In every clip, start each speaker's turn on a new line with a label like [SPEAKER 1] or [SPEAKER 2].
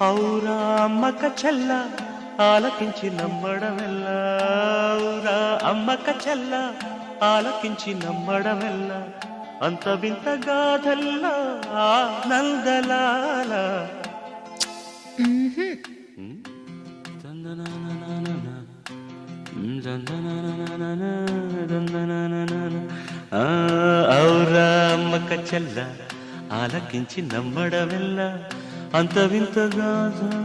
[SPEAKER 1] ఔరా అమ్మక చెల్ల ఆలకించి నమ్మడమెల్లా, ఔరా అమ్మక చెల్ల ఆలకించి నమ్మడమెల్లా, అంత వింత గాథల్లా ఆనందలాల. ఔరా అమ్మక చెల్ల ఆలకించి నమ్మడమెల్లా, అంత వింత గాథల్లా.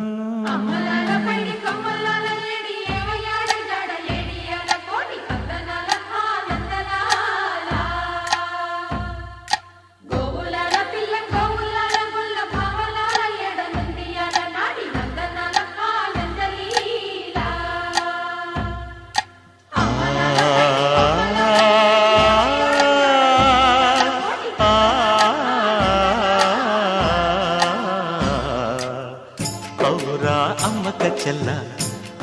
[SPEAKER 1] ఔరా అమ్మక చెల్ల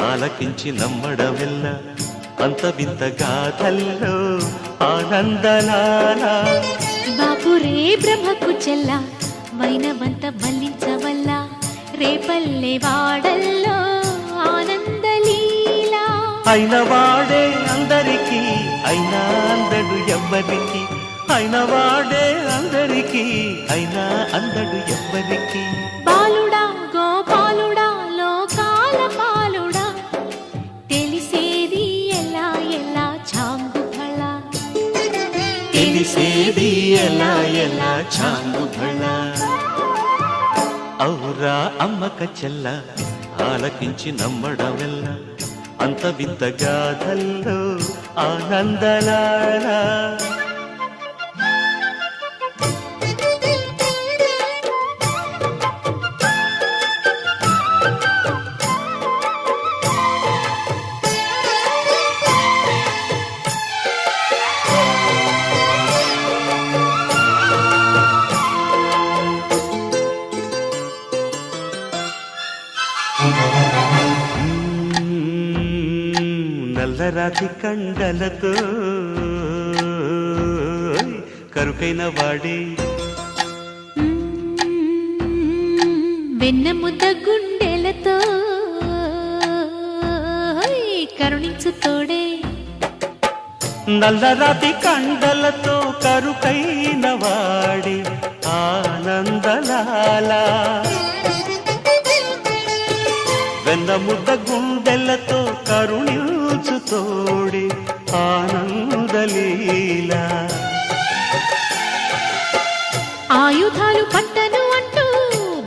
[SPEAKER 1] ఆలకించి నమ్మడమెల్ల, అంత వింత గాథల్లో ఆనందలాల.
[SPEAKER 2] బాపురే బ్రహ్మకు చెల్ల వైనవంత వల్లించవల్ల, రేపల్లె వాడల్లో ఆనందలీల.
[SPEAKER 1] అయిన వాడే అందరికీ అయినా అందడు ఎవ్వరికి, అయిన వాడే అందరికీ అయినా అందడు ఎవ్వరికి.
[SPEAKER 2] బాలుడా గోపాలుడా లోకాల పాలుడా, తెలిసేది ఎలా ఎలా చాంగుఫళ,
[SPEAKER 1] తెలిసేది ఎలా ఎలా చాంగుఫళ. ఔరా అమ్మక చెల్ల ఆలకించి నమ్మడమెల్ల, అంత వింత గాథల్లో ఆనందలాల. నల్లరాతి కండలతో కరుకైన వాడే,
[SPEAKER 2] వెన్న ముద్ద గుండెలతో కరుణించు తోడే.
[SPEAKER 1] నల్లరాతి కండలతో కరుకైన వాడే ఆనందలాల. వెన్న ముద్ద గుండెలతో కరుణించు తోడే ఆనందలీల.
[SPEAKER 2] ఆయుధాలు పట్టను అంటూ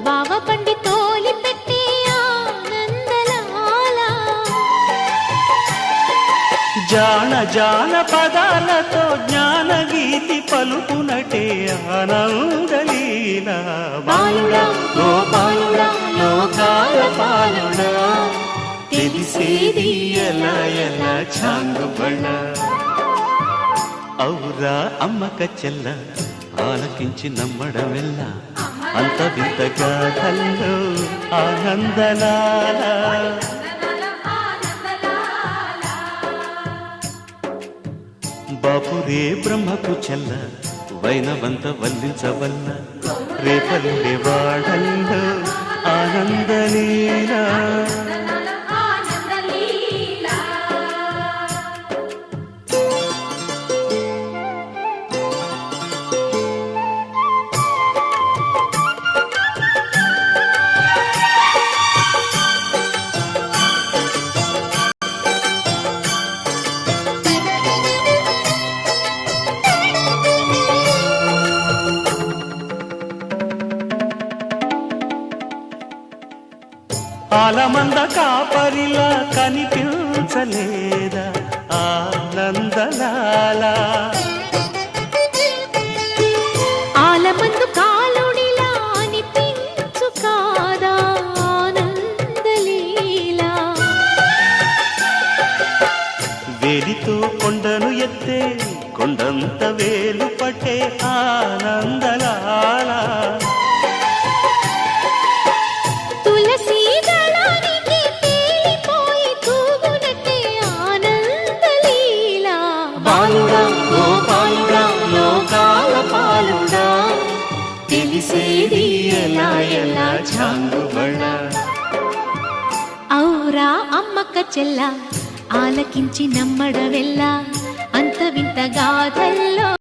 [SPEAKER 2] బావ పండి తోలి పెట్టే ఆనందలాల.
[SPEAKER 1] జాన జాన పదాలతో జ్ఞాన గీతి పలుకునటే ఆనందలీల. బాలుడా గోపాలుడా లోకాల పాలుడా, తెలిసేది ఎలా ఎలా చాంగుబళ. ఔరా అమ్మక చెల్ల ఆలకించి నమ్మడమెల్ల, అంత వింత గాథల్లో ఆనందలాల. బాపురే బ్రహ్మకు చెల్ల వైనవంత వల్లించవల్ల, రేపల్లె వాడల్లో ఆనందలీల. ఆలమంద కాపరిలా కనిపించలేదా ఆనందలాల.
[SPEAKER 2] ఆలమందు కాలుడిలా అనిపించు కాదా ఆనందలీల.
[SPEAKER 1] వేలితో కొండను ఎత్తే కొండంత వేలు పట్టే ఆనందలాల.
[SPEAKER 2] తులసి దళానికి తేలిపోయి తూగునట్టే ఆనందలీల.
[SPEAKER 1] బాలుడా గోపాలుడా లోకాల పాలు తెలిసేది ఎలా ఎలా చాంగుబళ.
[SPEAKER 2] ఔరా అమ్మక్క చెల్ల ఆలకించి నమ్మడవెల్ల అంత వింత గాథల్లో